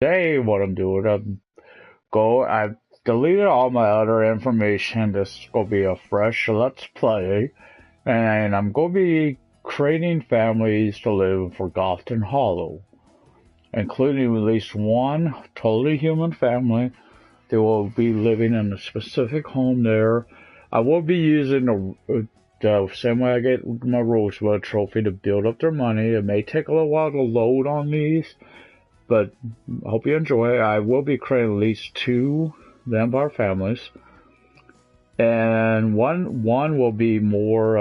Today, what I'm doing, I've deleted all my other information. This is gonna be a fresh Let's Play, and I'm gonna be creating families to live in Forgotten Hollow, including at least one totally human family. They will be living in a specific home there. I will be using the same way I get my Rosebud trophy to build up their money. It may take a little while to load on these, but I hope you enjoy. I will be creating at least two vampire families, and one will be more.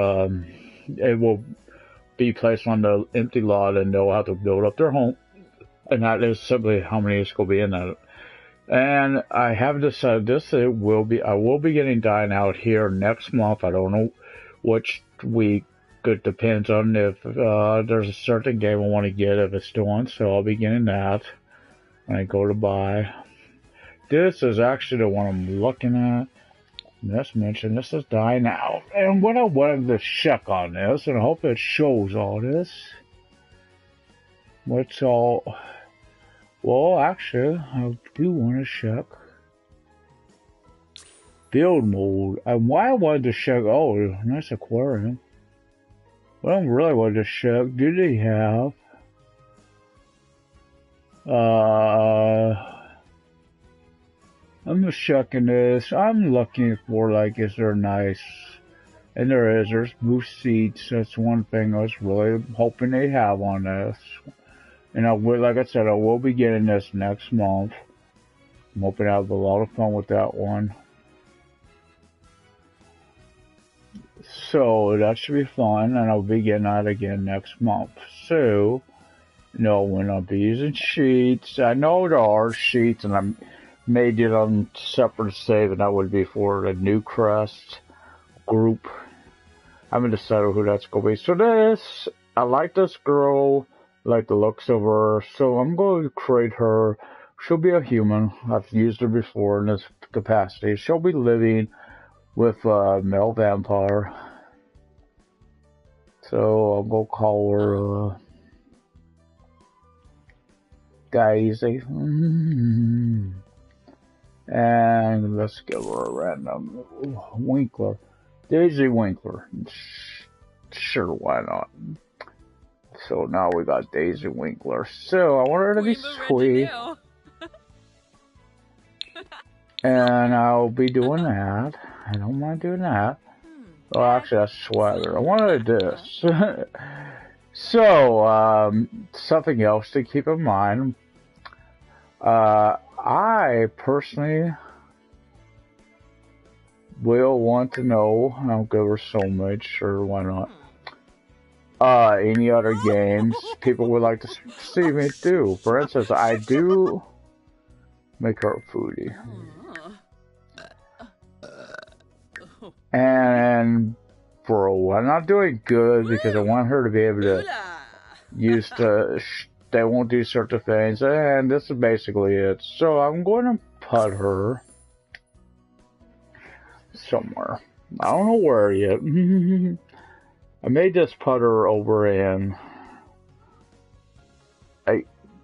It will be placed on the empty lot, and they'll have to build up their home, and that is simply how many is going to be in that. And I have decided this. It will be. I will be getting dying out here next month. I don't know which week. It depends on if there's a certain game I want to get if it's still on, so I'll be getting that. I go to buy. This is actually the one I'm looking at. Let's mention this is dying out. And what I wanted to check on this, and I hope it shows all this. What's all. Well, actually, I do want to check. Build mode. And why I wanted to check. Oh, nice aquarium. What I really wanted to check. Do they have. I'm just checking this. I'm looking for, like, is there nice... And there is. There's booth seats. That's one thing I was really hoping they have on this. And I will, like I said, I will be getting this next month. I'm hoping to have a lot of fun with that one. So, that should be fun. And I'll be getting that again next month. So... No, when I'll be using sheets. I know there are sheets, and I made it on separate save, and that would be for the New Crest group. I haven't decided who that's going to be. So this, I like this girl, I like the looks of her, so I'm going to create her. She'll be a human. I've used her before in this capacity. She'll be living with a male vampire. So I'm going to call her... Daisy. And let's give her a random Winkler. Daisy Winkler. Sure, why not? So now we got Daisy Winkler. So I want her to be sweet. And I'll be doing that. I don't mind doing that. Oh, actually, that's swagger. I wanted this. So, something else to keep in mind. I personally will want to know, and I'll give her so much, sure, why not? Any other games people would like to see me do. For instance, I do make her a foodie. And for a while, I'm not doing good because I want her to be able to use the... They won't do certain things, and this is basically it. So I'm going to put her somewhere. I don't know where yet. I may just put her over in...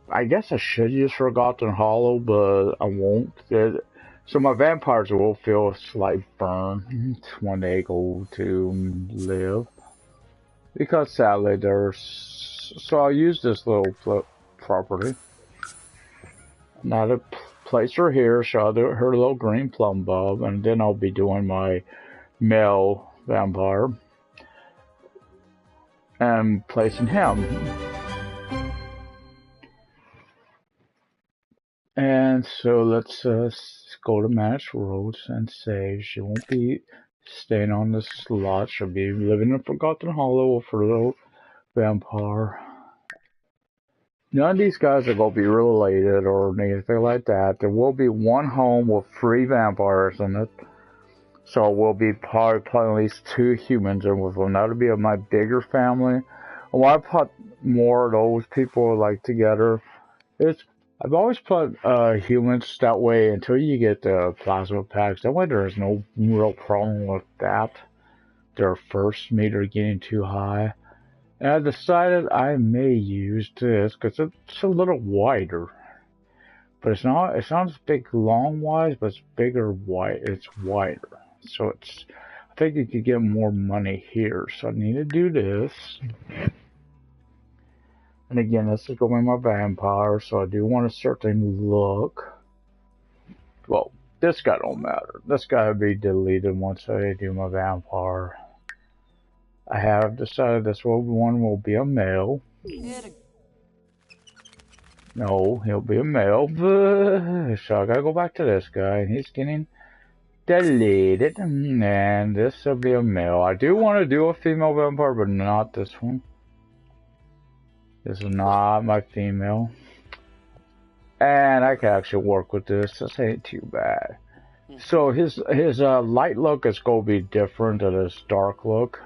I guess I should use Forgotten Hollow, but I won't. So my vampires will feel a slight burn when they go to live. Because sadly there's... So I'll use this little flip property. Now to place her here, show her little green plum bulb, and then I'll be doing my male vampire. And placing him. And so let's go to Manage Roads and save. She won't be staying on this slot. She'll be living in Forgotten Hollow for a little vampire. None of these guys are going to be related or anything like that. There will be one home with 3 vampires in it. So we'll be probably putting at least 2 humans in with them. That'll be my bigger family. And why I put more of those people like together is I've always put humans that way until you get the plasma packs. That way there's no real problem with that. Their first meter getting too high. And I decided I may use this because it's a little wider. But it's not as big long wise, but it's bigger wide. It's wider. So it's, I think you could get more money here. So I need to do this. And again, this is going my vampire, so I do want a certain look. Well, this guy don't matter. This guy will be deleted once I do my vampire. I have decided this one will be a male. No, he'll be a male. So I gotta go back to this guy. He's getting deleted. And this will be a male. I do want to do a female vampire, but not this one. This is not my female. And I can actually work with this. This ain't too bad. So his light look is going to be different than his dark look.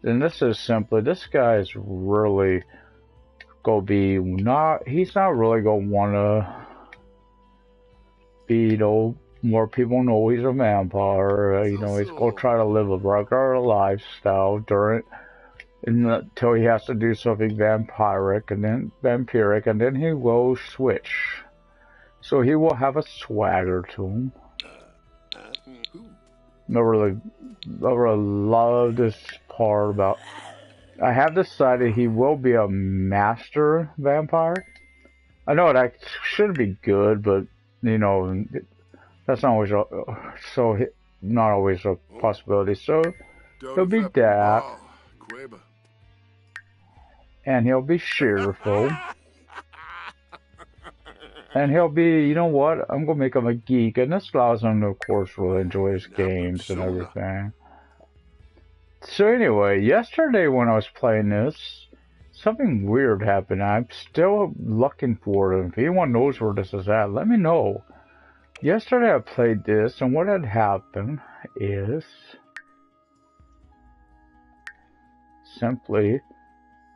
And this is simply, this guy is really going to be not, he's not really going to want to be, you know, more people know he's a vampire. You know, he's going to try to live a regular lifestyle during, until he has to do something vampiric, and then he will switch. So he will have a swagger to him. I really love this part about. I have decided he will be a master vampire. I know that should be good, but you know that's not always not always a possibility. So he'll be that. And he'll be cheerful. And he'll be, you know what, I'm going to make him a geek. And this allows him to, of course, really enjoy his games and everything. So anyway, yesterday when I was playing this, something weird happened. I'm still looking for it. If anyone knows where this is at, let me know. Yesterday I played this, and what had happened is simply...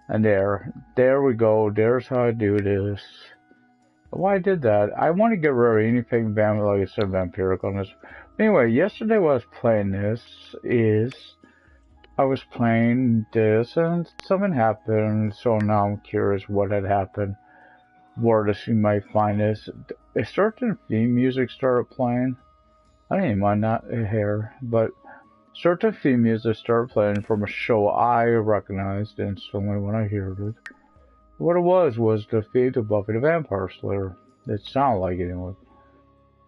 And there we go. There's how I do this. Why I did that? I want to get rid of anything like I said, vampiric on this. Anyway, yesterday when I was playing this, I was playing this and something happened. So now I'm curious what had happened. Where does you might find this? A certain theme music started playing. I didn't even mind that here, but. Certain theme music started playing from a show I recognized instantly when I heard it. What it was the theme to Buffy the Vampire Slayer. It sounded like it anyway.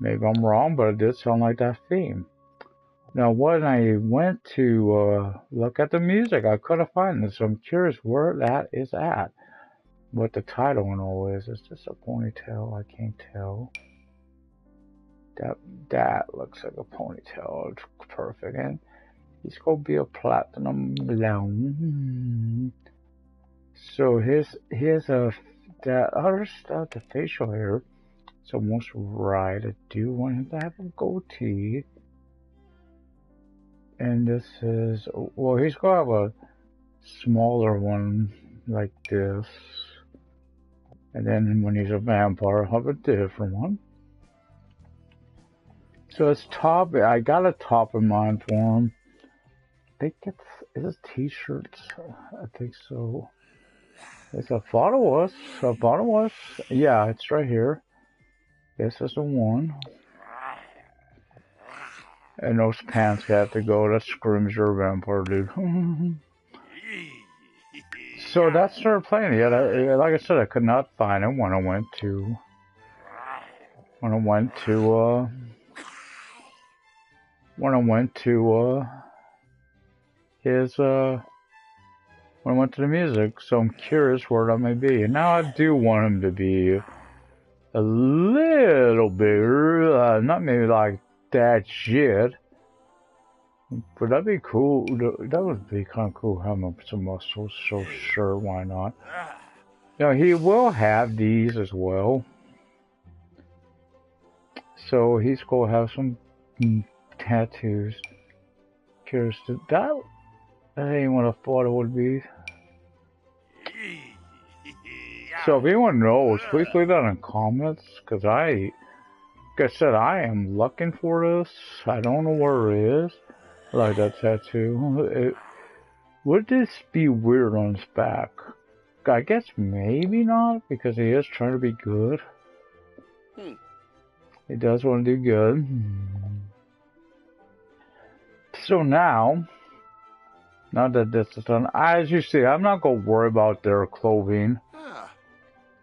Maybe I'm wrong, but it did sound like that theme. Now, when I went to look at the music, I couldn't find it, so I'm curious where that is at. What the title and all is. Is this a ponytail? I can't tell. That looks like a ponytail. It's perfect. And he's gonna be a platinum blonde. So that other stuff, the facial hair, it's almost right. I do want him to have a goatee. And this is, well, he's gonna have a smaller one like this. And then when he's a vampire, I'll have a different one. So his top, I got a top in mind for him. I think is it t-shirts? I think so. It's a photo was. Yeah, it's right here. This is the one. And those pants have to go. That screams you're a vampire, dude. So that started playing. Yeah, like I said, I could not find it when I went to the music, so I'm curious where that may be. And now I do want him to be a little bigger, not maybe like that shit, but that'd be cool. That would be kind of cool having some muscles, so sure, why not? Now he will have these as well, so he's gonna have some tattoos. Curious to that. That ain't what I thought it would be. So if anyone knows, please leave that in comments, because like I said, I am looking for this. I don't know where it is. I like that tattoo. Would this be weird on his back? I guess maybe not, because he is trying to be good. He does want to do good. So now that this is done, as you see, I'm not going to worry about their clothing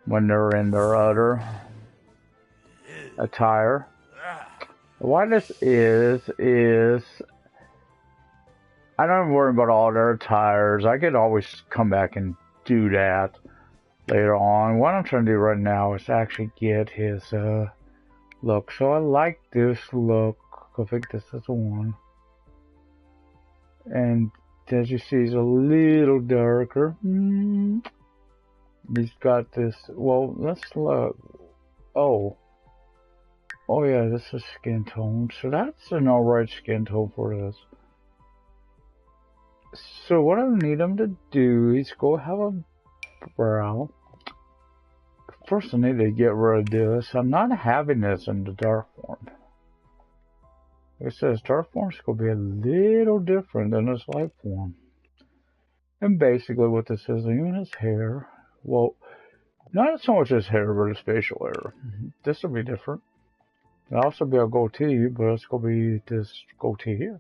when they're in their other attire. Why this is I don't worry about all their attires. I could always come back and do that later on. What I'm trying to do right now is actually get his look. So I like this look. I think this is the one. And as you see, he's a little darker. He's got this. Well, let's look. Oh yeah, this is skin tone. So that's an alright skin tone for this. So what I need him to do is go have a brow. First I need to get rid of this. I'm not having this in the dark form. It says dark form is going to be a little different than this light form. And basically what this is, even his hair, well, not so much his hair, but his facial hair. This will be different. It'll also be a goatee, but it's going to be this goatee here.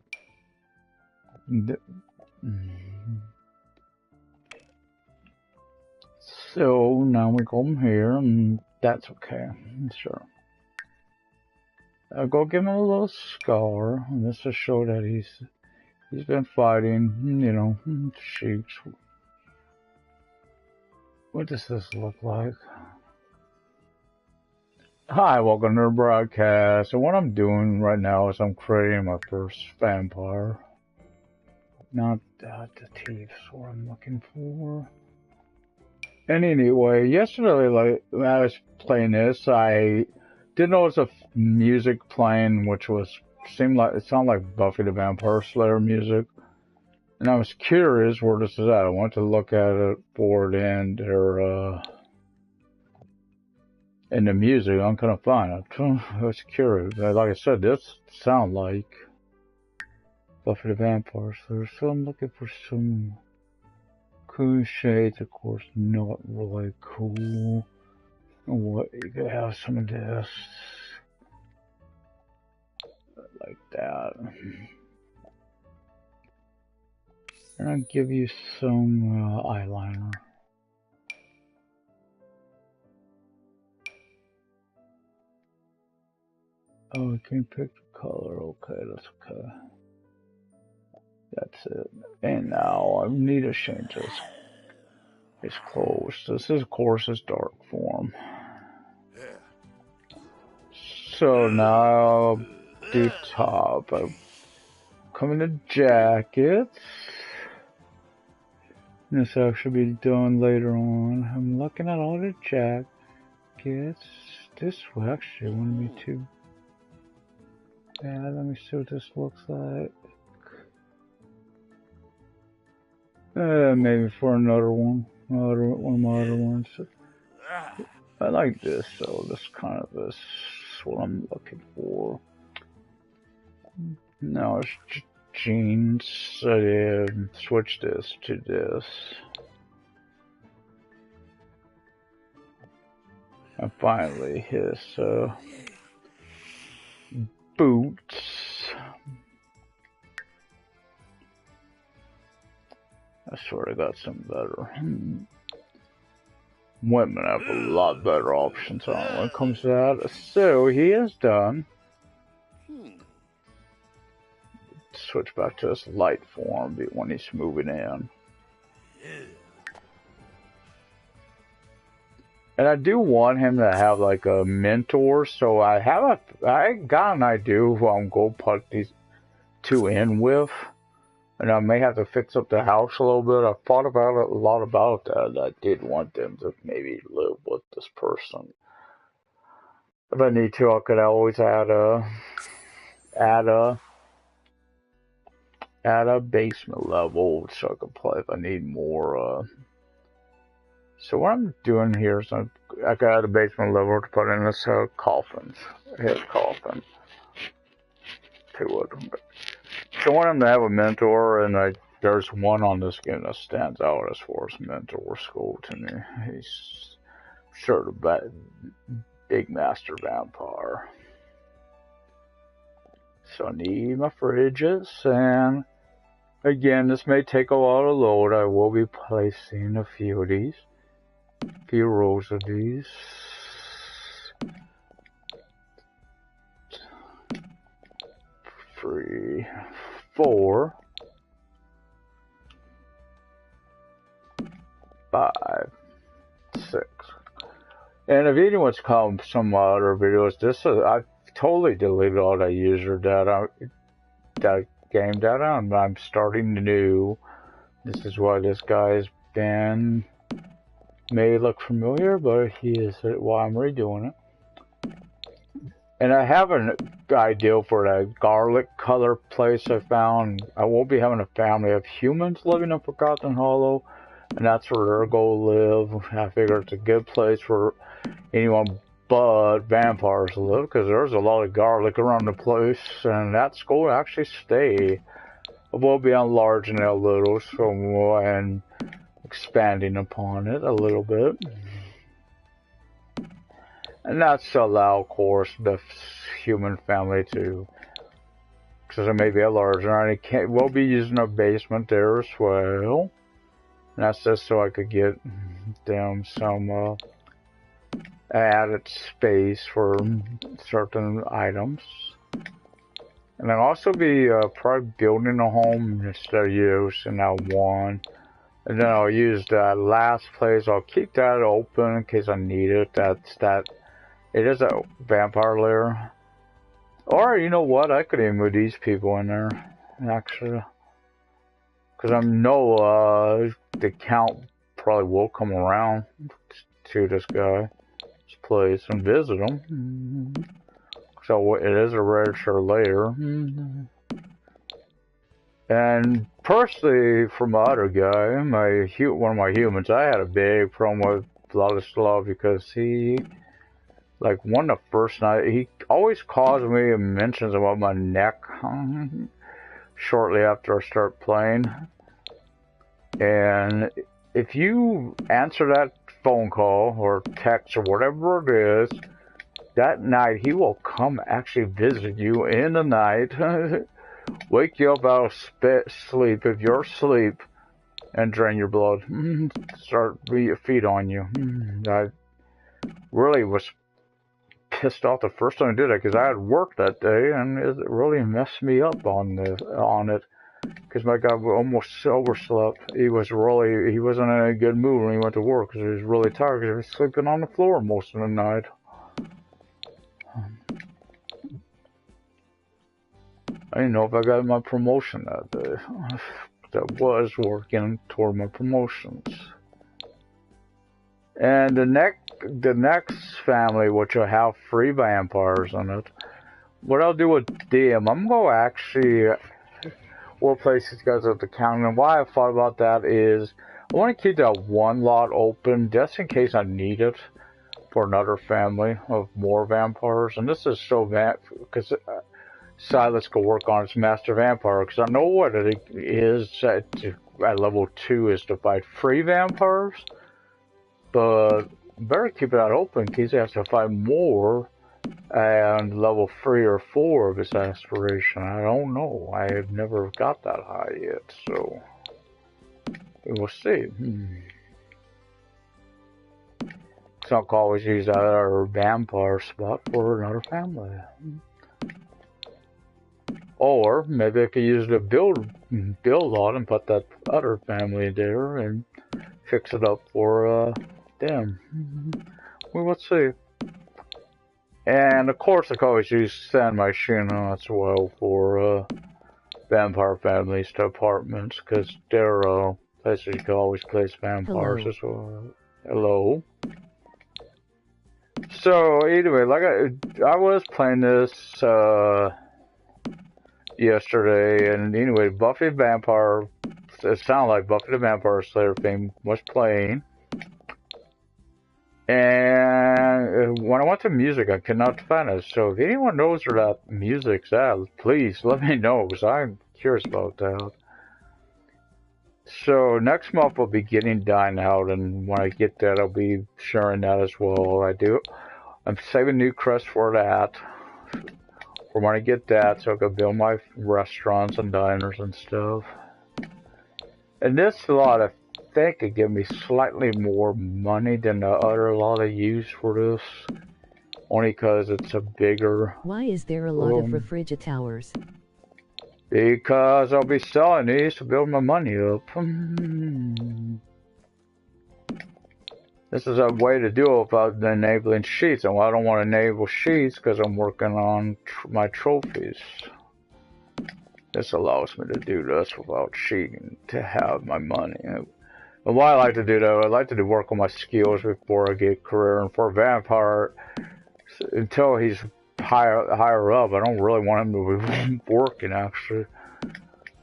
So now we go here, and that's okay. Sure. I'll go give him a little scar, and this will show that he's been fighting, you know, cheeks. What does this look like? Hi, welcome to the broadcast. And what I'm doing right now is I'm creating my first vampire. Not the teeth, what I'm looking for. And anyway, yesterday, like when I was playing this, I did notice a music playing, which it sounded like Buffy the Vampire Slayer music. And I was curious where this is at. I went to look at it for it and in the music. I'm gonna find it. I was curious. Like I said, this sounds like Buffy the Vampire Slayer. So I'm looking for some cool shades, of course, not really cool. What, you could have some of this, like that. And I'll give you some eyeliner. Oh, I can pick the color. Okay, that's okay. That's it. And now I need to change this. It's closed. This is, of course, his dark form. So now do top. I'm coming to jackets. This will actually be done later on. I'm looking at all the jackets. This will actually wouldn't be too bad. Let me see what this looks like. Maybe for another one. One of my other ones. I like this, so this kind of this is what I'm looking for. Now it's jeans. I did switch this to this. And finally his boots. I sort of got some better. Women have a lot better options on when it comes to that. So he is done. Switch back to this light form when he's moving in. And I do want him to have like a mentor, so I got an idea who I'm going to put these two in with. And I may have to fix up the house a little bit. I thought about it a lot about that. I did want them to maybe live with this person. If I need to, I could always add a basement level so I can play if I need more. So what I'm doing here is I got add a basement level to put in this head coffin to it. So I want him to have a mentor, and there's one on this game that stands out as far as mentor school to me. He's sort of big master vampire. So I need my fridges, and again, this may take a lot of load. I will be placing a few of these, a few rows of these. 3, 4, 5, 6. And if anyone's called some other videos, I totally deleted all that user data, that game data, and I'm starting new. This is why this guy's been may look familiar, but he is why I'm redoing it. And I have an idea for that garlic color place I found. I won't be having a family of humans living in Forgotten Hollow, and that's where they're going to live. I figure it's a good place for anyone but vampires to live, because there's a lot of garlic around the place, and that's going to actually stay. We'll be enlarging it a little, so and expanding upon it a little bit. And that's to allow, of course, the human family to, because it may be a larger, and we'll be using a basement there as well. And that's just so I could get them some added space for certain items. And I'll also be probably building a home instead of using that one. And then I'll use that last place. I'll keep that open in case I need it. It is a vampire lair. Or, you know what? I could even move these people in there, actually. Because I know the count probably will come around to this guy's place and visit him. So it is a register lair. And personally, for my other guy, one of my humans, I had a big problem with Vladislav because he, like one of the first night, he always calls me and mentions about my neck shortly after I start playing. And if you answer that phone call or text or whatever it is, that night he will come actually visit you in the night, wake you up out of sleep if you're asleep, and drain your blood, start feed on you. I really was pissed off the first time I did it because I had work that day, and it really messed me up on it. Because my guy almost overslept. He wasn't in a good mood when he went to work because he was really tired because he was sleeping on the floor most of the night. I didn't know if I got my promotion that day. That was working toward my promotions. And the next family, which will have 3 vampires in it, what I'll do with them, I'm going to actually, we'll place these guys at the counter. And why I thought about that is, I want to keep that one lot open just in case I need it for another family of more vampires. And this is so because Silas could work on his master vampire, because I know what it is at level 2 is to fight 3 vampires, but better keep that open in case he has to fight more and level 3 or 4 of his aspiration. I don't know. I have never got that high yet, so we'll see. So I'll always use that other vampire spot for another family. Or maybe I could use the build lot and put that other family there and fix it up for them. Well, let's see. And of course, I could always use San Myshuno as well for vampire families to apartments, because there are places you can always place vampires as well. Hello. So anyway, like I was playing this yesterday, and anyway, Buffy the Vampire, it sounded like Buffy the Vampire Slayer theme was playing. And when I went to music, I could not find it. So if anyone knows where that music's at, please let me know, because I'm curious about that. So next month I'll be getting Dying Out, and when I get that, I'll be sharing that as well. I'm saving New Crest for that. I want to get that so I can build my restaurants and diners and stuff. And this lot, I think, could give me slightly more money than the other lot I use for this. Only because it's a bigger... Why is there a lot of Refrigatowers? Because I'll be selling these to build my money up. This is a way to do it without enabling sheets. And I don't want to enable sheets because I'm working on my trophies. This allows me to do this without cheating to have my money. And why I like to do that, I like to work on my skills before I get career. And for a vampire, until he's higher up, I don't really want him to be working actually.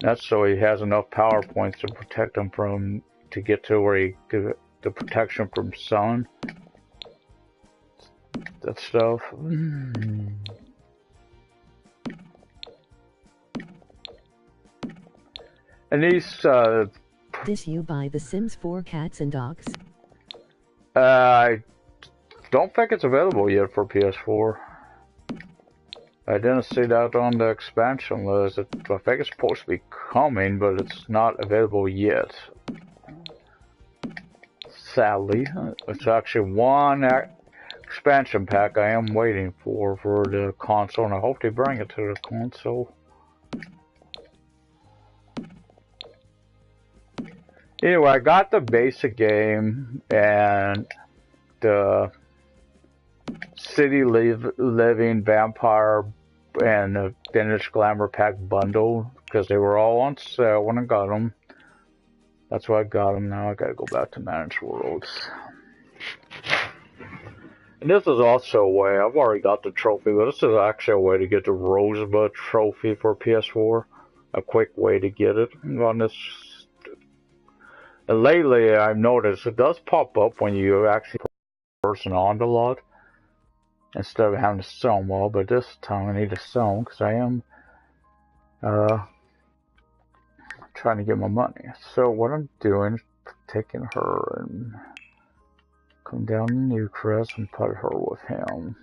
That's so he has enough power points to protect him from, to get to where he get the protection from sun. That stuff. And these, This you buy The Sims 4 cats and dogs? I don't think it's available yet for PS4. I didn't see that on the expansion list. I think it's supposed to be coming, but it's not available yet. Sadly, it's actually one expansion pack I am waiting for the console, and I hope they bring it to the console. Anyway, I got the basic game and the City Living Vampire and the Vintage Glamour Pack bundle because they were all on sale when I got them. That's why I got them. Now I gotta go back to Managed Worlds. And this is also a way, I've already got the trophy, but this is actually a way to get the Rosebud trophy for PS4. A quick way to get it on this. And lately I've noticed it does pop up when you actually put a person on the lot instead of having to sell them all, but this time I need to sell them because I am trying to get my money. So what I'm doing is taking her and come down to Newcrest and put her with him.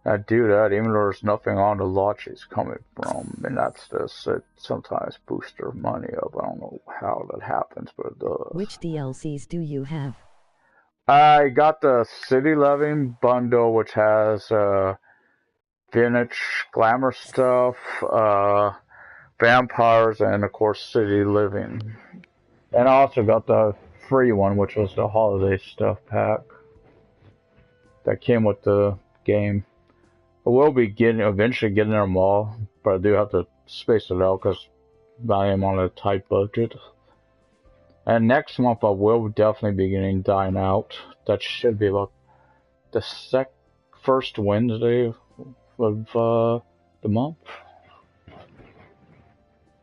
I do that even though there's nothing on the lot she's coming from, and that's just it. Sometimes boosts her money up. I don't know how that happens, but it does. Which DLCs do you have? I got the City Living bundle, which has vintage glamour stuff, vampires, and of course City Living. And I also got the free one, which was the holiday stuff pack that came with the game. I will be eventually getting them all, but I do have to space it out because I am on a tight budget. And next month I will definitely be getting Dine Out. That should be about the first Wednesday of the month.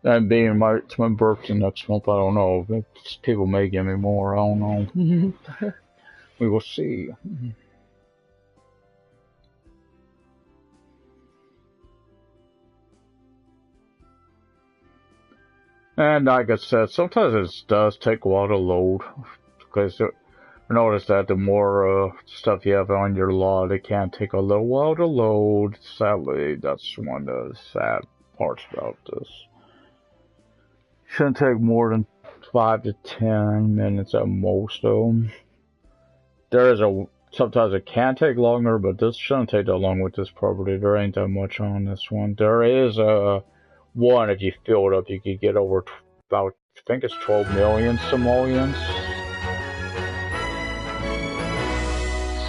And being it's my birthday next month, I don't know. People may give me more, I don't know. We will see. And like I said, sometimes it does take a while to load, because I noticed that the more stuff you have on your lot, it can take a little while to load. Sadly, that's one of the sad parts about this. Shouldn't take more than 5 to 10 minutes at most, though. Sometimes it can take longer, but this shouldn't take that long with this property. There ain't that much on this one. There is one, if you fill it up, you could get over about, I think it's 12 million simoleons.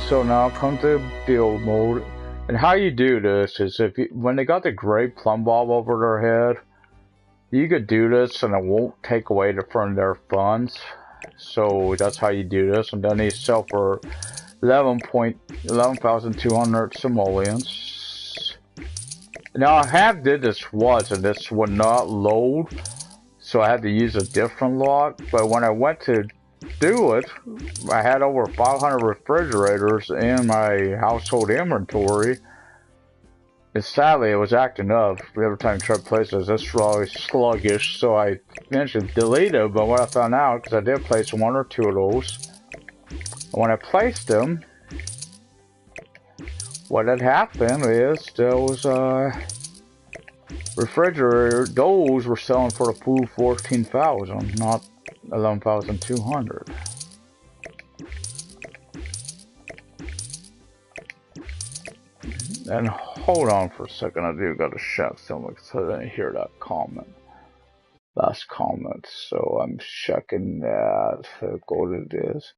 So now come to build mode. And how you do this is when they got the gray plumb bob over their head, you could do this and it won't take away from their funds. So that's how you do this. And then they sell for 11,200 simoleons. Now I have did this once and this would not load, so I had to use a different lot. But when I went to do it, I had over 500 refrigerators in my household inventory. And sadly, it was acting up every time I tried to place it. It's really sluggish, so I eventually deleted it. But what I found out, because I did place one or two of those, when I placed them, what had happened is those refrigerator, those were selling for the full 14,000, not 11,200. And hold on for a second, I do gotta check something because I didn't hear that comment. Last comment, so I'm checking that. So go to this.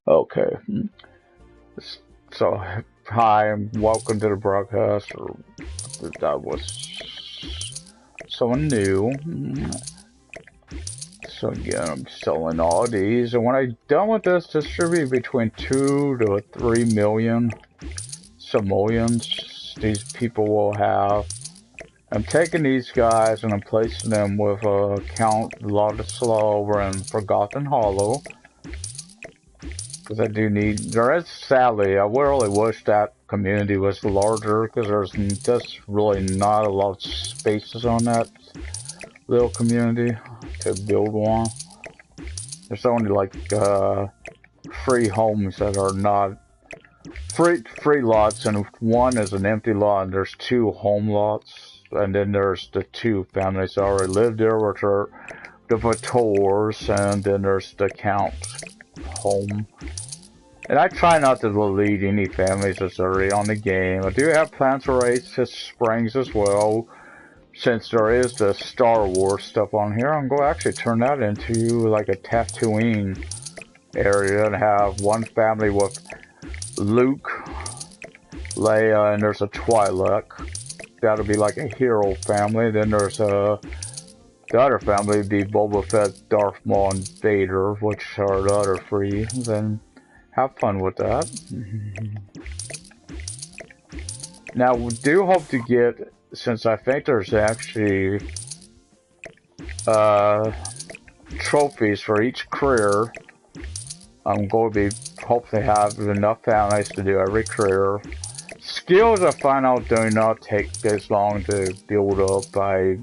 Okay. So, hi, and welcome to the broadcast. Or that was someone new. So again, I'm selling all these, and when I'm done with this, this should be between 2 to 3 million simoleons these people will have. I'm taking these guys and I'm placing them with Count Ladislaw over in Forgotten Hollow. Because I do need, there is sadly, I really wish that community was larger because there's just really not a lot of spaces on that little community to build one. There's only like free homes that are not free lots, and one is an empty lot, and there's 2 home lots, and then there's the 2 families that already live there, which are the Vators, and then there's the Count's home. And I try not to delete any families that's already on the game. I do have plans for Aces Springs as well. Since there is the Star Wars stuff on here, I'm going to actually turn that into like a Tatooine area and have one family with Luke, Leia, and there's a Twi'lek. That'll be like a hero family. Then there's the other family would be Boba Fett, Darth Maul, and Vader, which are the other 3. Then have fun with that. Now, we do hope to get, since I think there's actually trophies for each career, I'm going to be hopefully have enough families to do every career. Skills I find out do not take as long to build up. I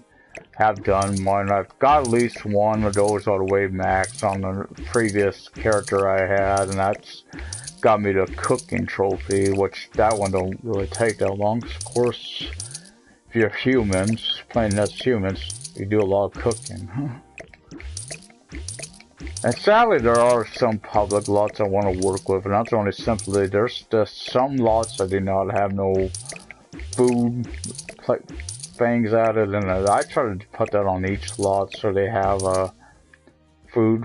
have done one. I've got at least one of those all the way max on the previous character I had, and that's got me the cooking trophy, which that one don't really take that long. Of course, if you're humans, playing as humans, you do a lot of cooking. And sadly, there are some public lots I want to work with, and that's only simply, there's just some lots that do not have no food things added, and I try to put that on each lot so they have food.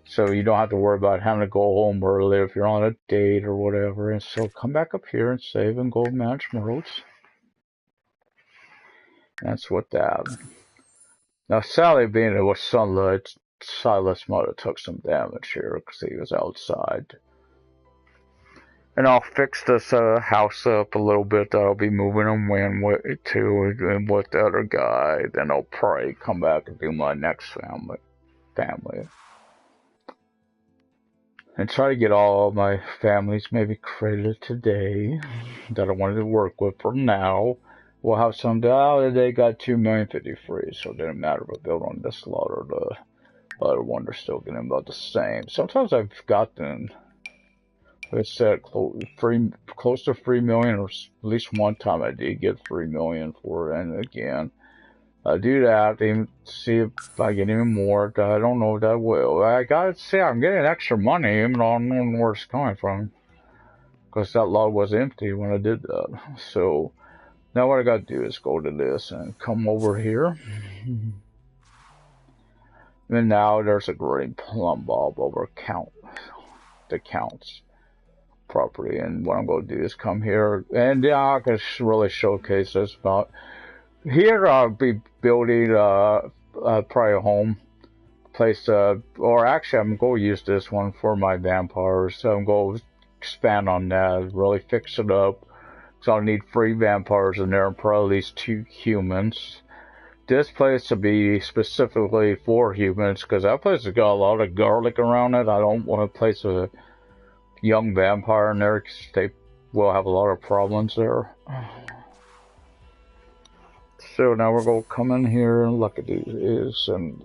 So you don't have to worry about having to go home early if you're on a date or whatever. And so come back up here and save and go manage roads. That's what that. Now, Sally being it was sunlight, Silas might have took some damage here because he was outside. And I'll fix this house up a little bit. I'll be moving him in with the other guy. Then I'll probably come back and do my next family. And try to get all of my families maybe created today that I wanted to work with for now. We'll have some they got 2,050,000 free, so it didn't matter if I built on this lot or the other one, they're still getting about the same. Sometimes I've gotten, like I said, close to 3 million, or at least one time I did get 3 million for it, and again, I do that, even see if I get even more. I don't know if that will. I gotta say, I'm getting extra money, even though I don't know where it's coming from. Because that lot was empty when I did that. So, now what I gotta do is go to this and come over here. And now there's a green plumb bob over the Count's property. And what I'm gonna do is come here, and yeah, I can really showcase this about. Here I'll be building probably a home place, or actually I'm going to use this one for my vampires. So I'm going to expand on that, really fix it up. So I'll need 3 vampires in there and probably at least 2 humans. This place will be specifically for humans because that place has got a lot of garlic around it. I don't want to place a young vampire in there because they will have a lot of problems there. So now we're going to come in here and look at these, and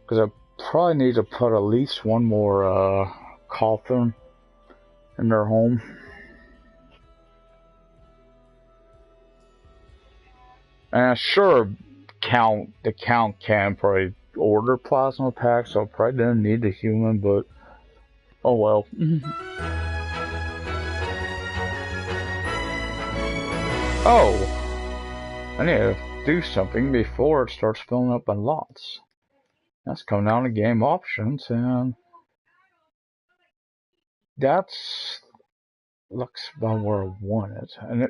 because I probably need to put at least one more coffin in their home. And sure, the count can probably order plasma packs, so probably didn't need the human, but oh well. Oh, I need to do something before it starts filling up by lots. That's coming down to game options, and that's looks about where I want it. And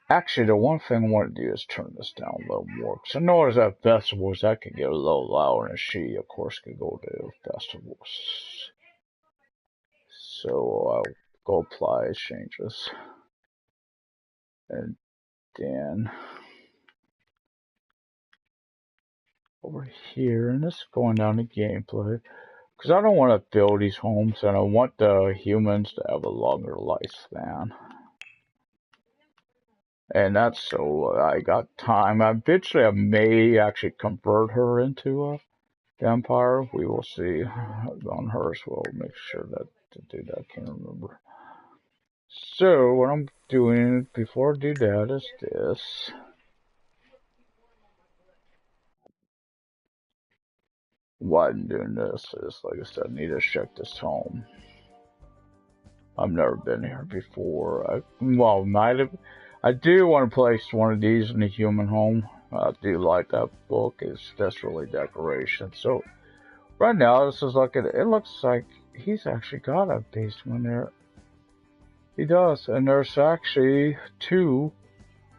actually, the one thing I want to do is turn this down a little more. Because I noticed that festivals, that could get a little louder, and she, of course, could go to festivals. So I'll go apply changes. And then over here, and this is going down to gameplay. Because I don't want to build these homes, and I want the humans to have a longer lifespan. And that's so I got time. Eventually, I may actually convert her into a vampire. We will see on hers. We'll make sure that to do that. I can't remember. So what I'm doing before I do that is this. Why I'm doing this is, like I said, I need to check this home. I've never been here before. I do want to place one of these in the human home. I do like that book. That's really decoration. So right now, this is like it looks like he's actually got a basement there. He does, and there's actually 2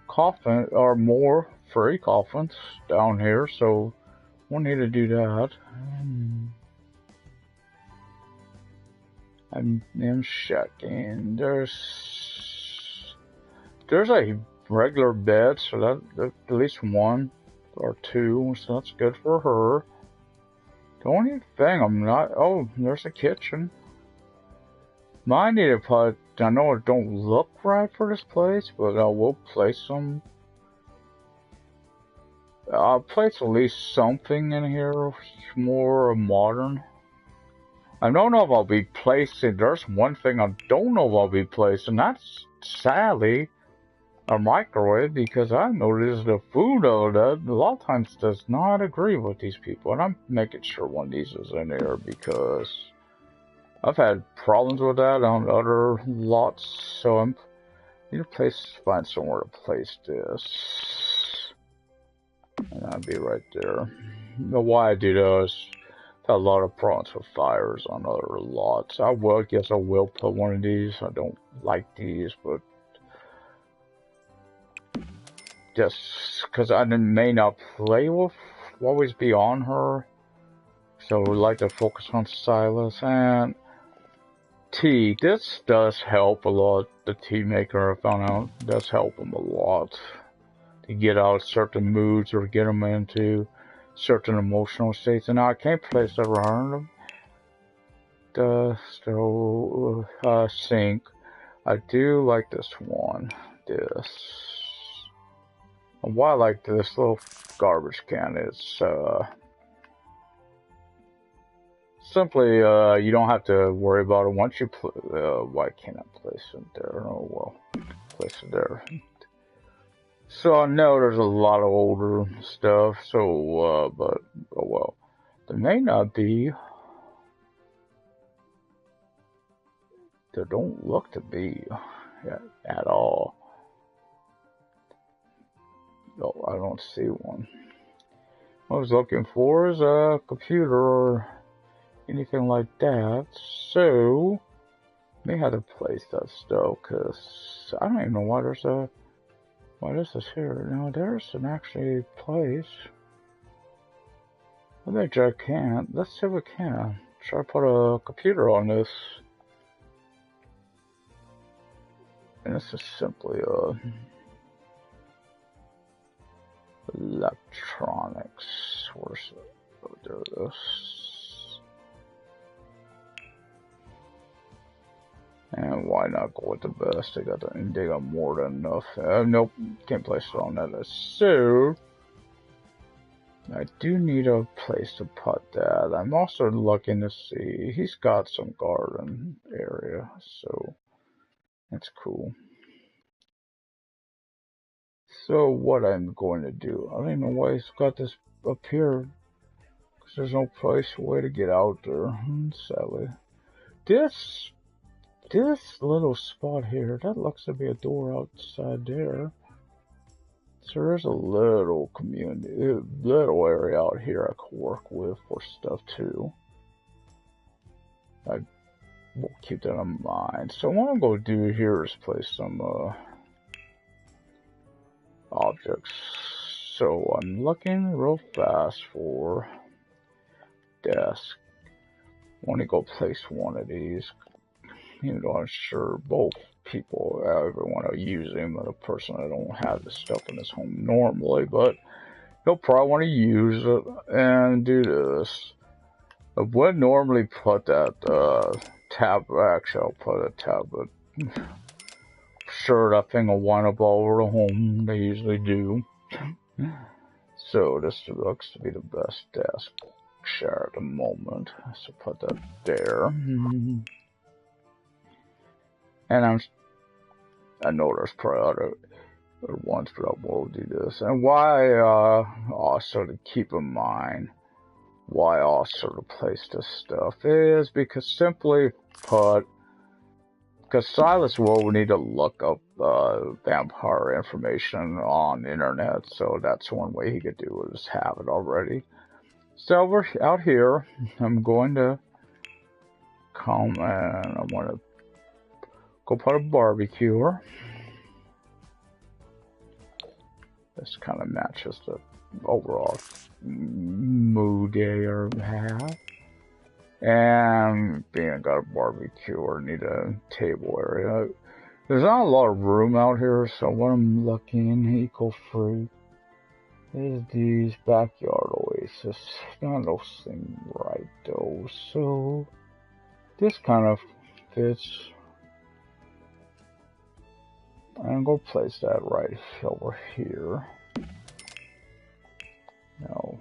coffins or more free coffins down here. So we'll need to do that. I'm checking. There's a regular bed, so that at least 1 or 2, so that's good for her. The only thing I'm not. Oh, there's a kitchen. Mine need to put. I know it don't look right for this place, but I will place some. I'll place at least something in here more modern. I don't know if I'll be placing. There's one thing I don't know if I'll be placing. That's sadly a microwave, because I noticed the food of that a lot of times does not agree with these people, and I'm making sure one of these is in there because I've had problems with that on other lots. So I'm need to find somewhere to place this, and that'll be right there. But why I do that is I've had a lot of problems with fires on other lots. I guess I will put one of these. I don't like these, but just because I may not play with, always be on her. So we like to focus on Silas and tea. This does help a lot. The tea maker, I found out, does help him a lot to get out of certain moods or get him into certain emotional states. And now I can't place that around the sink. I do like this one. And why I like this little garbage can is simply you don't have to worry about it once you why can't I place it there? Oh well, place it there. So I know there's a lot of older stuff, so but oh well, there may not be. There don't look to be at all. No, I don't see one. What I was looking for is a computer or anything like that. So, may have to place that stuff, because I don't even know why why this is here. Now, there's an actually place. I bet you I can't. Let's see if we can. Try to put a computer on this. And this is simply electronics. Where's it? Oh, there it is. And why not go with the best? They got more than enough. Nope, can't place it on that. So I do need a place to put that. I'm also looking to see, he's got some garden area, so that's cool. So what I'm going to do, I don't even know why he's got this up here, because there's no way to get out there, sadly. This little spot here, that looks to be a door outside there. So there's a little community, little area out here I could work with for stuff too. I will keep that in mind. So what I'm going to do here is place some objects. So I'm looking real fast for desk. I want to go place one of these. You know, I'm sure both people ever want to use him, but a person that don't have this stuff in his home normally, but he'll probably want to use it and do this. I would normally put that tab, actually I'll put a tab, but sure that thing will wind up all over the home, they usually do. So this looks to be the best desk share at the moment, so put that there. And I know there's probably other ones, but I will do this. And why also to keep in mind why I also to place this stuff is because simply put, because Silas will need to look up vampire information on the internet, so that's one way he could do it, is have it already. So we're out here, I'm going to come and I want to go put a barbecuer. This kind of matches the overall mood they have. And being I got a barbecuer, need a table area. There's not a lot of room out here, so what I'm looking, eco-free, is these backyard oasis. None of those seem right though, so this kind of fits. I'm going to place that right over here. Now,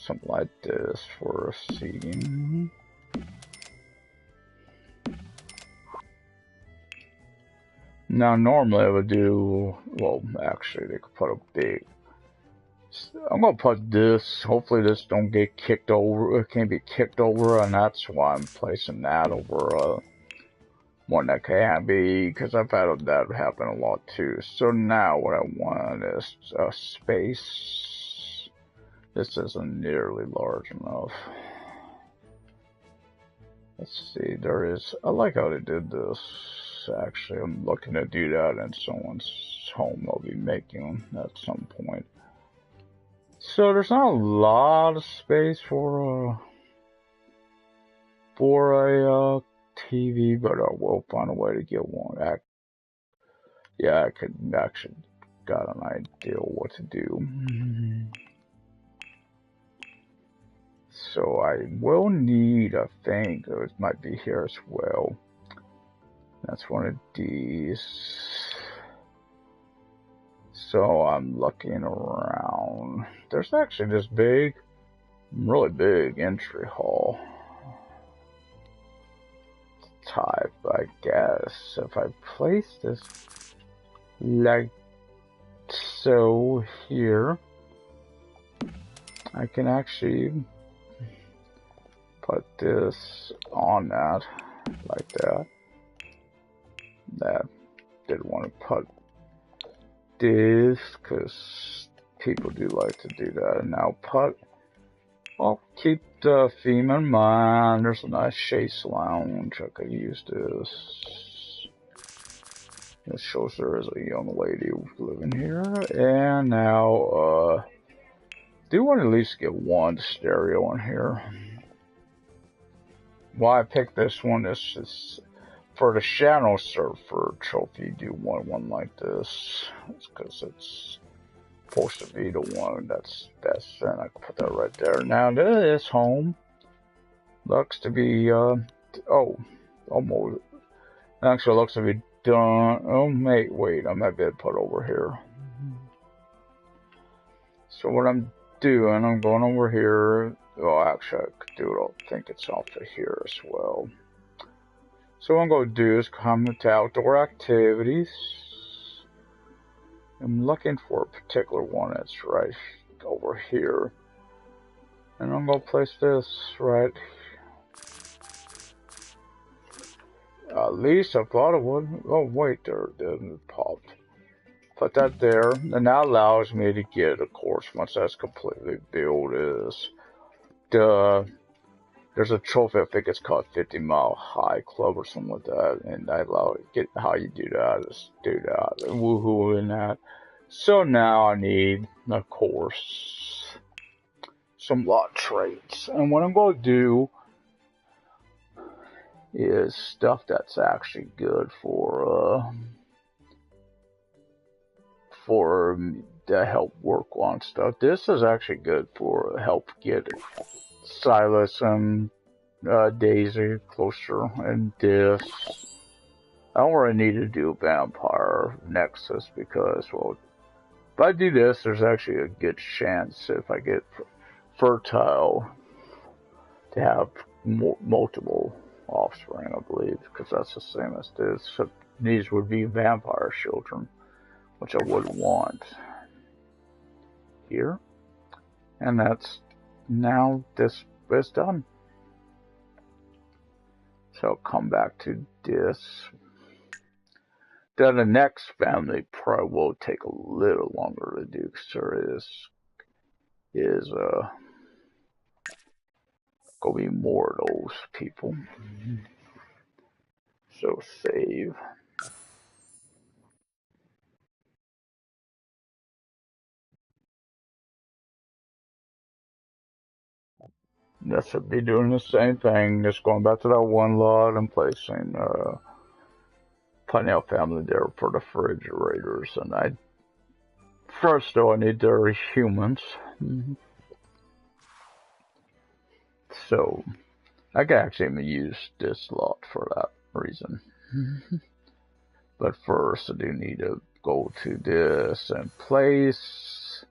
something like this for seating. Now, normally I would do, well, actually, they could put a big. I'm going to put this. Hopefully, this don't get kicked over. It can't be kicked over, and that's why I'm placing that over one that can be, because I've had that happen a lot too. So now what I want is a space. This isn't nearly large enough. Let's see, there is, I like how they did this. Actually, I'm looking to do that in someone's home I'll be making at some point. So there's not a lot of space for a TV, but I will find a way to get one. Yeah, I could actually got an idea what to do. So I will need, I think, it might be here as well. That's one of these. So I'm looking around. There's actually this big, really big entry hall type, I guess. If I place this like so here, I can actually put this on that, like that. That didn't want to put this, because people do like to do that. And now I'll keep the theme in mind. There's a nice chaise lounge. I could use this. This shows there is a young lady living here. And now, do want to at least get one stereo in here. Why I picked this one is for the Shadow Surfer trophy. Do one like this. It's because it's supposed to be the one that's best, and I can put that right there. Now this home looks to be almost actually looks to be done. Oh wait, I might be able to put over here. So what I'm doing, I'm going over here. Well, actually, I could do it. I think it's off of here as well. So what I'm going to do is come to outdoor activities. I'm looking for a particular one that's right over here. And I'm going to place this right. At least I thought it would. Oh, wait, there it didn't pop. Put that there, and that allows me to get, of course, once that's completely built, is there's a trophy. I think it's called 50 Mile High Club or something like that, and I allow it. Get how you do that is do that, woohoo in that. So now I need, of course, some lot traits, and what I'm going to do is stuff that's actually good for the help work on stuff. This is actually good for help get Silas and Daisy closer, and this I don't really need to do Vampire Nexus because, well, if I do this, there's actually a good chance if I get fertile to have multiple offspring, I believe, because that's the same as this. So these would be vampire children, which I wouldn't want here. And that's now this is done. So I'll come back to this. Then the next family probably will take a little longer to do because there is gonna be more of those people. So save. This would be doing the same thing, just going back to that one lot and placing Pineal family there for the refrigerators. And first though I need their humans. So I could actually even use this lot for that reason. But first I do need to go to this and place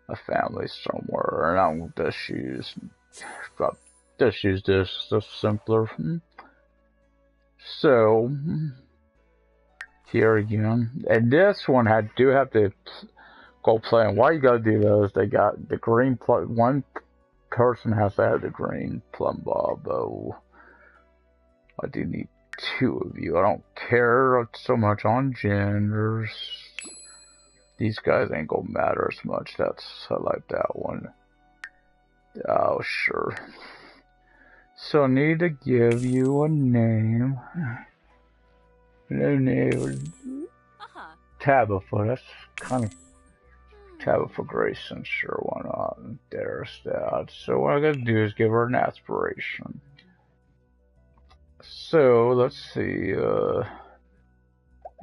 a family somewhere, and I'll just use this, just simpler. So here again, and this one I do have to go play. And why you gotta do those? They got the green plum. One person has to have the green plum bob. Oh, I do need 2 of you. I don't care so much on genders. These guys ain't gonna matter as much. I like that one. Oh, sure. So I need to give you a name. No name. Tabitha. That's kind of Tabitha Grayson. Sure, why not? There's that. So what I gotta do is give her an aspiration. So let's see.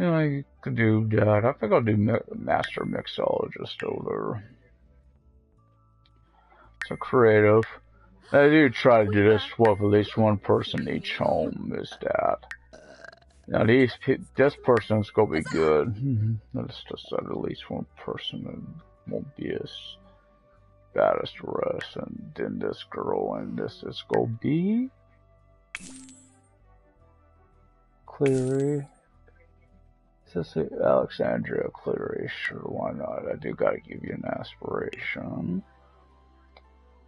You could do that. I think I'll do Master Mixologist over. So creative. I do try to do this with at least one person each home. Is that? Now this person's gonna be good. Let's just add at least one person and won't be as bad as the rest. And then this girl, and this is gonna be Cleary. Is this Alexandria Cleary? Sure, why not? I do gotta give you an aspiration.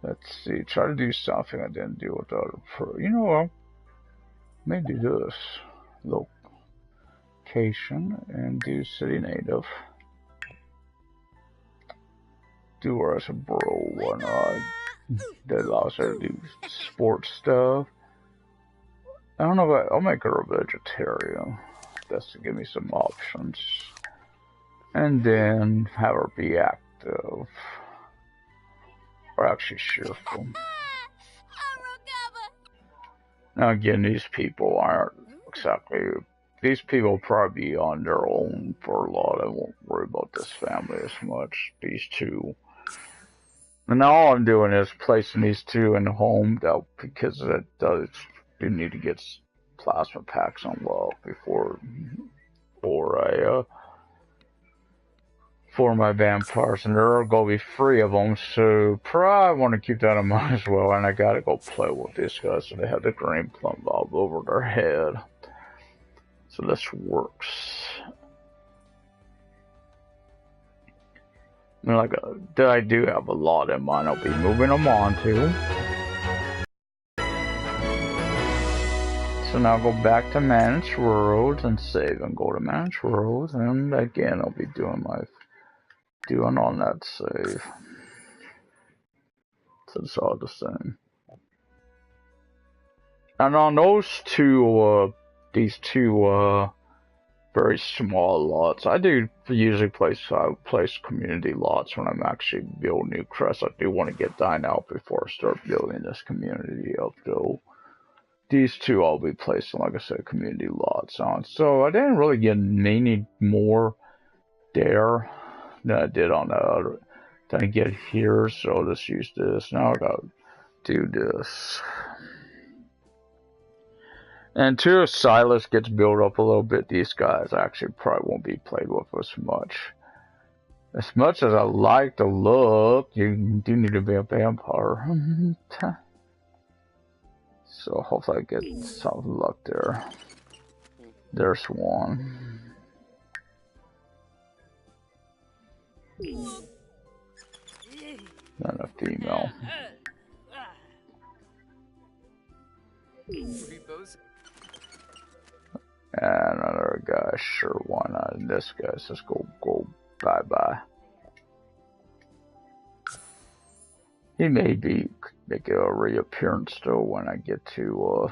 Let's see, try to do something I didn't do with the other you know what? Maybe do this. Location and do city native. Do her as a bro, why not? That allows her to do sports stuff. I don't know if I'll make her a vegetarian. That's to give me some options. And then have her be active. Or actually cheerful. Now again, these people aren't exactly... These people will probably be on their own for a lot. I won't worry about this family as much. These 2. And now all I'm doing is placing these 2 in the home because it does... You need to get plasma packs unlocked before I for my vampires, and there are gonna be 3 of them, so probably want to keep that in mind as well. And I gotta go play with these guys, so they have the green plum bob over their head. So this works. I mean, I do have a lot in mind. I'll be moving them on to. So now go back to Manage Worlds and save, and go to Manage Worlds, and again I'll be doing on that save. So it's all the same. And on those these two very small lots, I do usually place community lots when I'm actually building new crests. I do want to get Dine out before I start building this community up though. These two I'll be placing, like I said, community lots on. So I didn't really get many more there than I did on that other. Didn't get here, so I'll just use this. Now I gotta do this. And until Silas gets built up a little bit, these guys actually probably won't be played with as much. As much as I like the look, you do need to be a vampire. So hopefully I get some luck there. There's one. Not a female. And another guy, sure, why not? And this guy says go bye-bye. He may make a reappearance though when I get to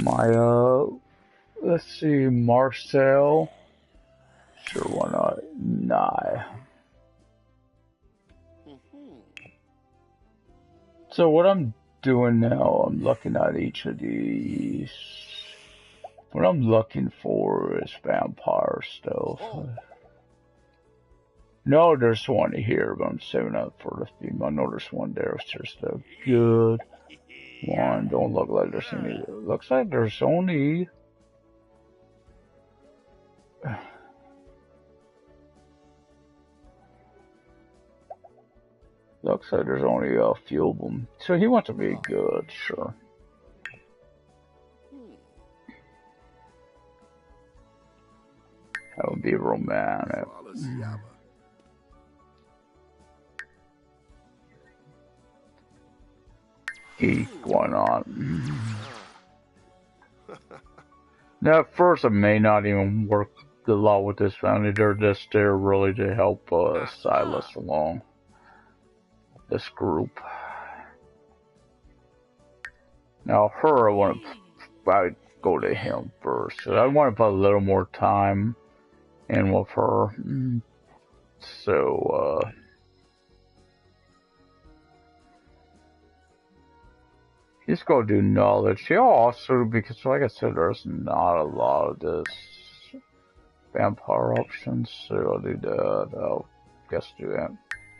my let's see, Marcel. Sure, why not? Nah. So what I'm doing now, I'm looking at each of these. What I'm looking for is vampire stuff. No, there's one here, but I'm saving up for the female. I know there's one there. It's just a good one. Don't look like there's any. Looks like there's only. Looks like there's only a few of them. So he wants to be good, sure. That would be romantic. Going on. Now, at first, it may not even work a lot with this family. They're just there really to help Silas along. This group. Now, her, I'd go to him first. So I want to put a little more time in with her. So, he's going to do knowledge. He'll also, because like I said, there's not a lot of this vampire options. So I'll do that. I'll guess do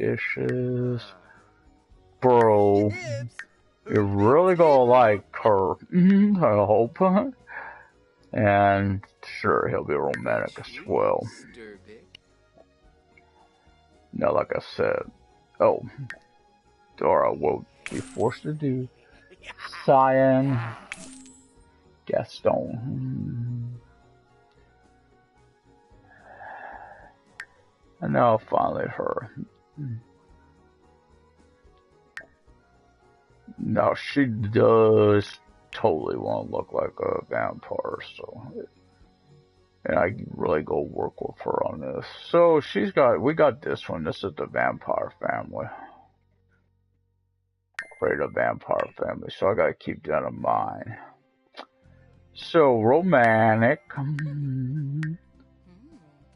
ambitious. Bro, you're really gonna like her, I hope. And sure, he'll be romantic as well. Now, like I said, Dora will be forced to do Cyan Gaston. And now finally her. Now she does totally want to look like a vampire, so and I really go work with her on this. So we got this one. This is the vampire family. Create a vampire family, so I gotta keep that in mind. So romantic.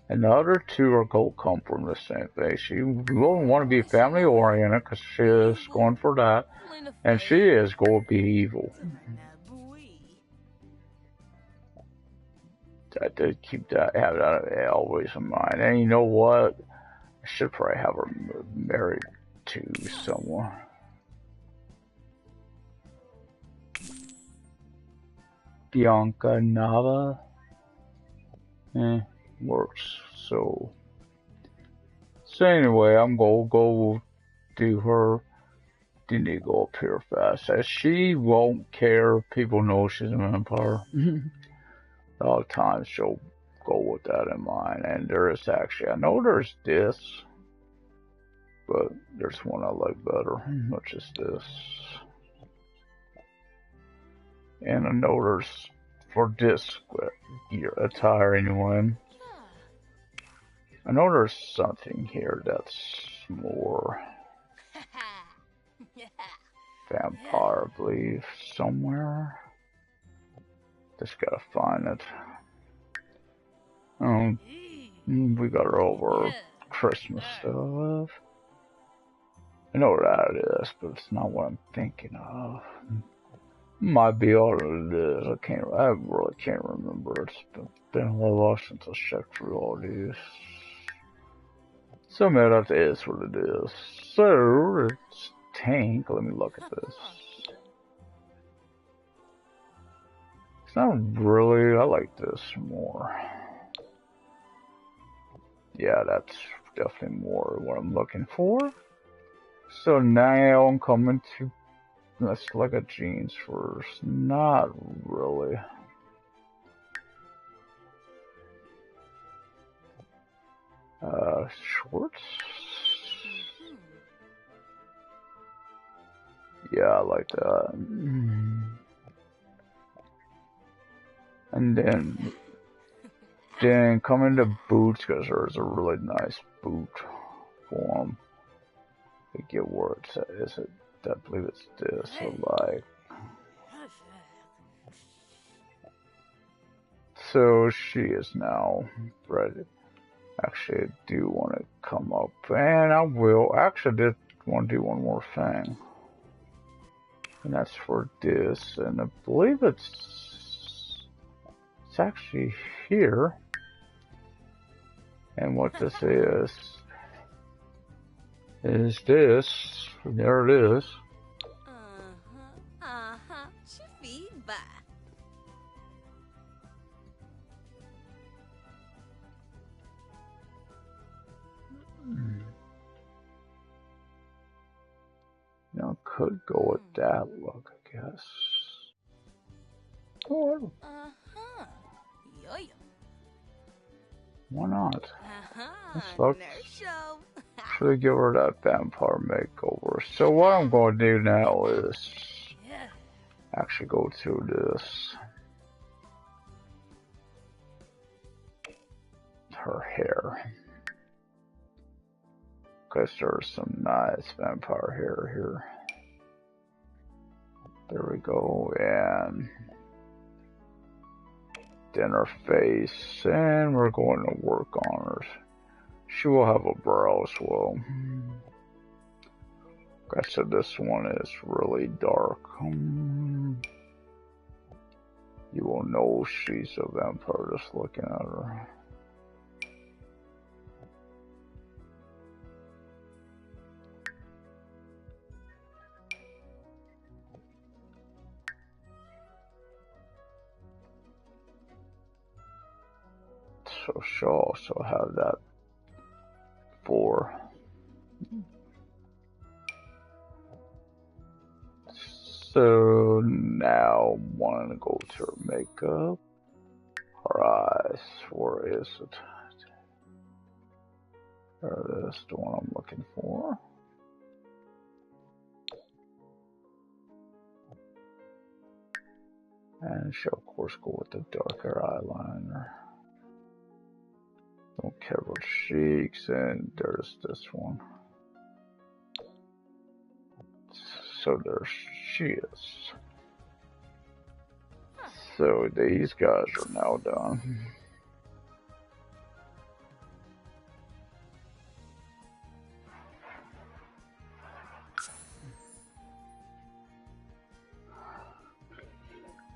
And the other two are going to come from the same thing. She will want to be family oriented because she is going for that. And she is going to be evil. I did have that always in mind. And you know what? I should probably have her married to someone. Bianca Nava. Works. So So anyway, I'm gonna go do her. You need to go up here fast. As she won't care. People know she's a vampire. A lot of times she'll go with that in mind. And there is actually, I know there's this, but there's one I like better, which is this. And I know there's, for this attire anyway, I know there's something here that's more vampire, I believe, somewhere. Just gotta find it. We got her over Christmas stuff. I know what that is, but it's not what I'm thinking of. Might be all of it is. I really can't remember. It's been a while since I checked through all these. So maybe that is what it is. So it's tank. Let me look at this. It's not really. I like this more. Yeah, that's definitely more what I'm looking for. So now I'm coming to, let's look at jeans first. Not really. Shorts? Yeah, I like that. And then come into boots, because there's a really nice boot form. I get where it's at. Is it? I believe it's this. So like. So she is now ready. Actually, I do want to come up, and I will. Actually, I did want to do one more thing, and that's for this. And I believe it's actually here. And what this is this. There it is. Now, could go with that look, I guess. Or why not? Let's look. Should we give her that vampire makeover? So what I'm going to do now is actually go through this. Her hair. Because there's some nice vampire hair here. There we go. And then her face. And we're going to work on her. She will have a brow as well. Like I said, this one is really dark. You will know she's a vampire just looking at her. So she'll also have that for. So now I'm wanting to go to her makeup. Her eyes, where is it? There it is, the one I'm looking for. And she'll of course go with the darker eyeliner. Don't care about cheeks, and there's this one. So there she is. So these guys are now done.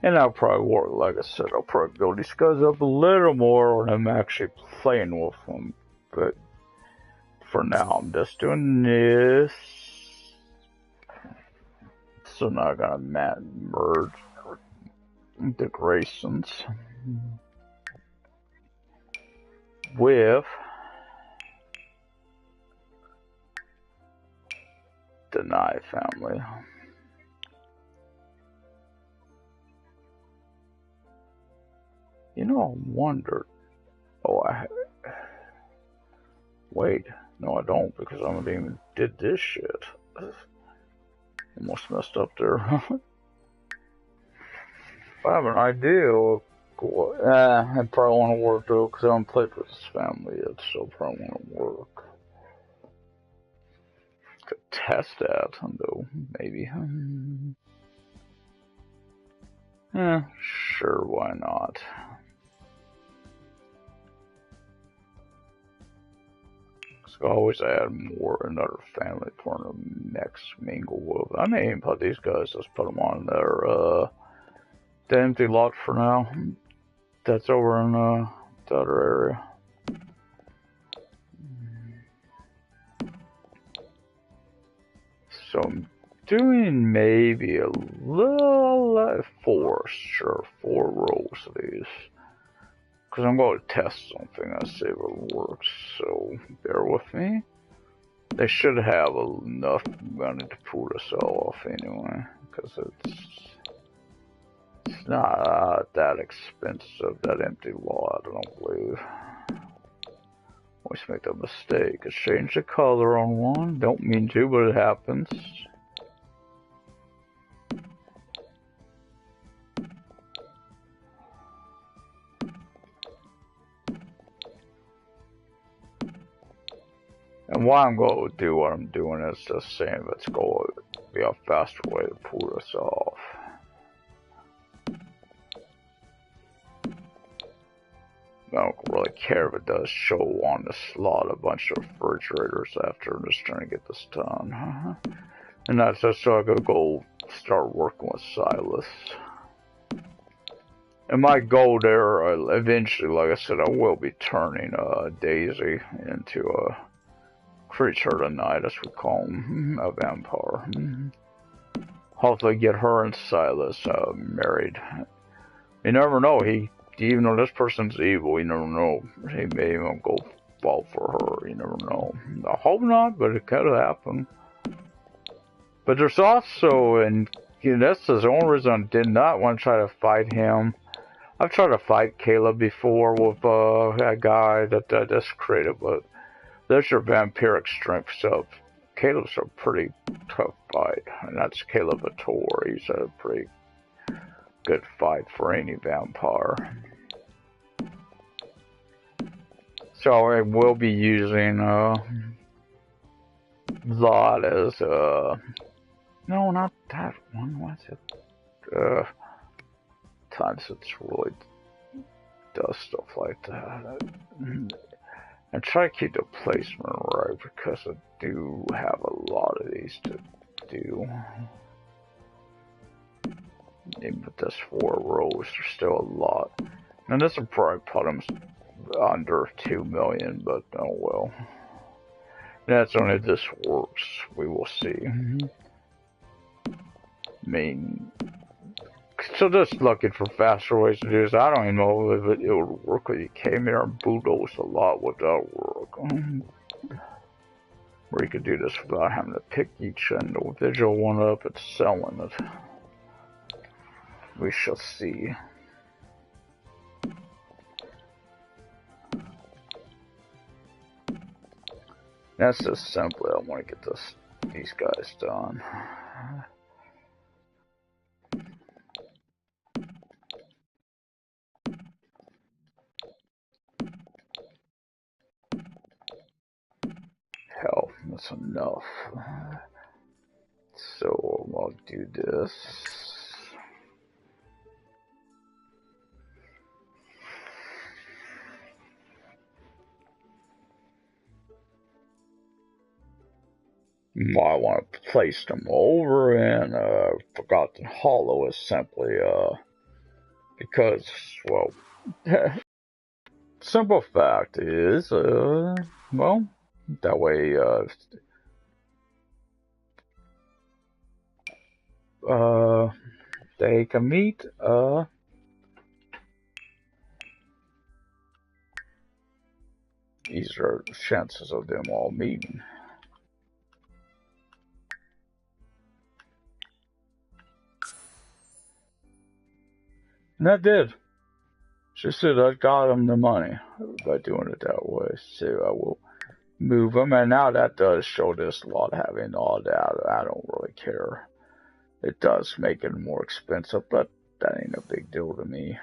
And I'll probably work, like I said, I'll probably build these guys up a little more when I'm actually playing with them. But for now, I'm just doing this. So now I'm gonna merge integrations with Deny family. You know, I wondered. Oh, wait. No, I don't, because I haven't even did this shit. Almost messed up there. If I have an idea, I probably want to work though, because I haven't played with this family yet, so I probably want to work. Could test that, though, maybe. Sure, why not? So always add more, another family for the next mingle with. I may even put these guys, just put them on their, the empty lot for now. That's over in, the other area. So I'm doing maybe a little, 4 rows of these. Because I'm going to test something and see if it works, so bear with me. They should have enough money to pull this all off anyway, because it's not that expensive, that empty lot, I don't believe. Always make that mistake. I change the color on one, don't mean to, but it happens. And why I'm going to do what I'm doing is just saying it's going to be a faster way to pull this off. I don't really care if it does show on the slot a bunch of refrigerators after. I'm just trying to get this done. And that's just so I could go start working with Silas. And my goal there, eventually, like I said, I will be turning Daisy into a creature of the night, as we call him, a vampire. Hopefully get her and Silas married. You never know, even though this person's evil, you never know. He may even go fall for her, you never know. I hope not, but it could happen. But there's also, and that's the only reason I did not want to try to fight him. I've tried to fight Caleb before with a guy that I just created, but there's your vampiric strength, so Caleb's a pretty tough fight. And that's Caleb Ator. He's a pretty good fight for any vampire. So I will be using Zod as no, not that one. What's it? Times it's really does stuff like that. And try to keep the placement right, because I do have a lot of these to do. Even with this 4 rows, there's still a lot. And this will probably put them under 2 million, but oh well. That's only if this works. We will see. I mean, so just looking for faster ways to do this. I don't even know if it would work if you came here and bulldoze a lot without work. Where you could do this without having to pick each individual one up and selling it. We shall see. That's just simply I want to get these guys done. Hell, that's enough. So I'll do this. I want to place them over in Forgotten Hollow is simply because, well, simple fact is, well, that way they can meet these are chances of them all meeting. And I did. She said I got him the money by doing it that way. So I will move him. And now that does show this lot having all that. I don't really care. It does make it more expensive, but that ain't a big deal to me.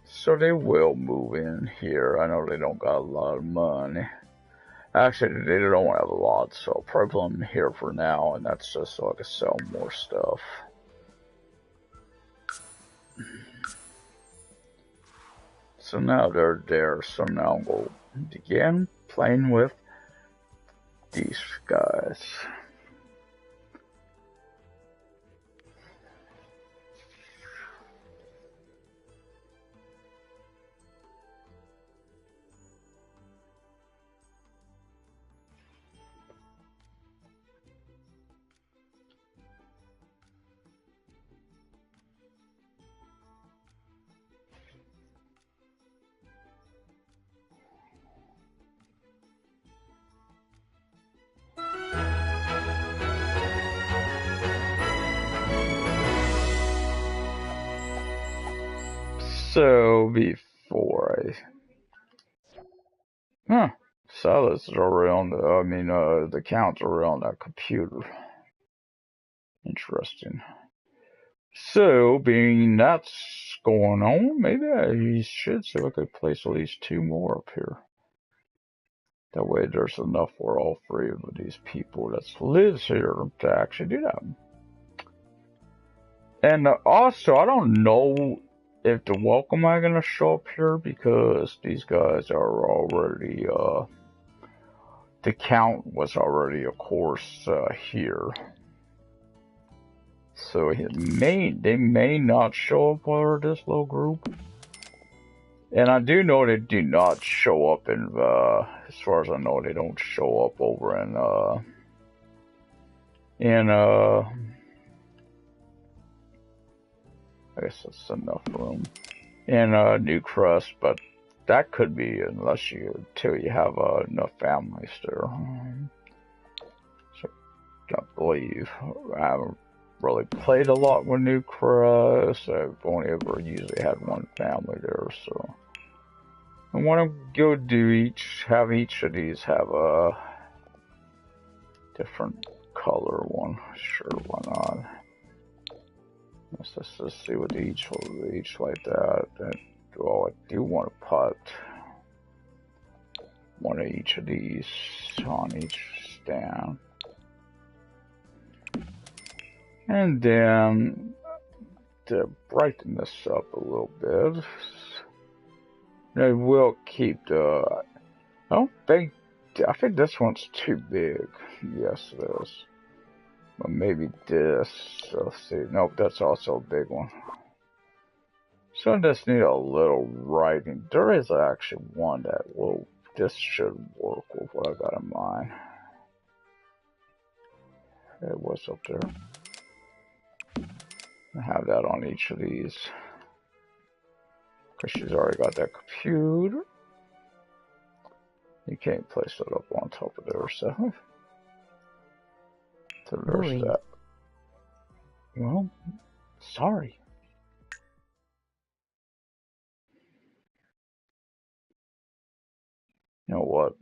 So they will move in here. I know they don't got a lot of money. Actually, they don't have a lot, so I'll probably put them here for now, and that's just so I can sell more stuff. So now they're there, so now we'll begin playing with these guys. So before Silas is already on the accounts are on that computer. Interesting. So, being that's going on, maybe I should see if I could place at least 2 more up here. That way there's enough for all 3 of these people that lives here to actually do that. And also, I don't know if the welcome are gonna show up here because these guys are already, the count was already, of course, here. So they may not show up for this little group. And I do know they do not show up in, as far as I know, they don't show up over I guess that's enough room. In Newcrest, but that could be until you have enough families there. So, I believe. I haven't really played a lot with Newcrest. I've only ever usually had one family there, so. I want to go have each of these have a different color one. Sure, why not? Let's just see what each like that. I do want to put one of each of these on each stand. And then to brighten this up a little bit, I will keep I think this one's too big. Yes, it is. But maybe this. Let's see. Nope, that's also a big one. So I just need a little writing. There is actually one that this should work with what I got in mind. It was up there. I have that on each of these. Because she's already got that computer. You can't place it up on top of there, so. So there's that. Well, sorry. You know what?